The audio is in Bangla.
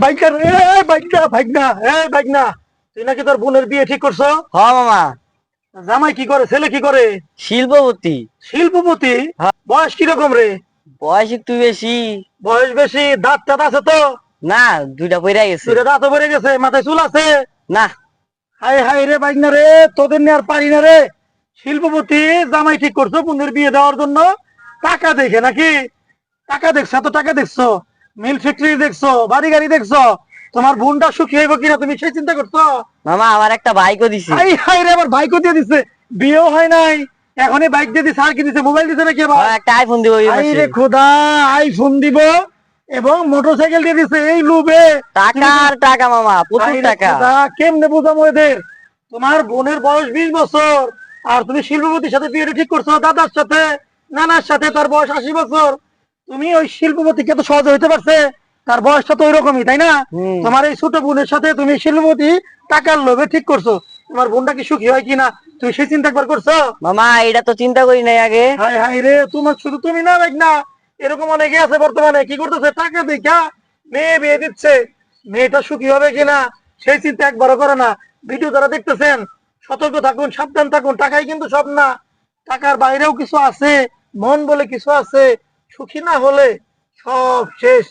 বাইকার বাইকনা তুই নাকি তোর বোনের বিয়ে ঠিক করছো? হ্যাঁ মামা। জামাই কি করে, ছেলে কি করে? শিল্পপতি। শিল্পপতি? হ্যাঁ। বয়স কিরকম রে? বয়স একটু বেশি। বয়স বেশি? দাঁত টাত আছে তো? না, দুইটা পইরা গেছে। দুইটা দাঁতও বেড়ে গেছে? মাথায় চুল আছে? না। হাই হাই রে বাইকনা রে, তোদের নিয়ে আর পারি না রে। শিল্পপতি জামাই ঠিক করছো বোনের বিয়ে দেওয়ার জন্য? টাকা দেখে নাকি? টাকা দেখছো? এত টাকা দেখছো? মিল ফ্যাক্টরি দেখছো, বাড়ি গাড়ি দেখছো? তোমার বোনটা সুখী হইব কিনা তুমি সেই চিন্তা করছো? মামা আমার একটা বাইকও দিছে। হাই হাই রে, আবার বাইকও দিয়ে দিছে? বিয়েও হয় নাই এখনই বাইক দিয়ে দিছে? আর কি দিছে? মোবাইল দিছে নাকি আবার? একটা আইফোন দিব এই হাই মাসে। রে খোদা, আইফোন দিব এবং মোটরসাইকেল দিয়ে দিছে এই লুবে? টাকা আর টাকা মামা, প্রচুর হাই রে টাকা। খোদা, কেমনে বুঝাবো এদের? তোমার বোনের বয়স 20 বছর আর তুমি শিল্পপতির সাথে বিয়েটা ঠিক করছো, দাদার সাথে, নানার সাথে, তার বয়স 80 বছর। তুমি ওই শিল্পপতিকে তো সহজে হইতে পারছে? তার বয়সটা তো ওইরকমই, তাই না? হুম। তোমার এই ছোট বোনের সাথে তুমি শিল্পপতি টাকার লোভে ঠিক করছো। তোমার বোনটা কি সুখী হয় কিনা তুমি সেই চিন্তা একবার করছো? মামা এটা তো চিন্তা করি নাই আগে। হাই হাই রে, তোমার শুধু তুমি না দেখ না, এরকম অনেকে আছে বর্তমানে কি করতেছে, টাকা দেখা মেয়ে বিয়ে দিচ্ছে। মেয়েটা সুখী হবে কিনা সেই চিন্তা একবারও করে না। ভিডিও যারা দেখতেছেন সতর্ক থাকুন, সাবধান থাকুন। টাকাই কিন্তু সব না, টাকার বাইরেও কিছু আছে, মন বলে কিছু আছে। সুখী না হলে সব শেষ।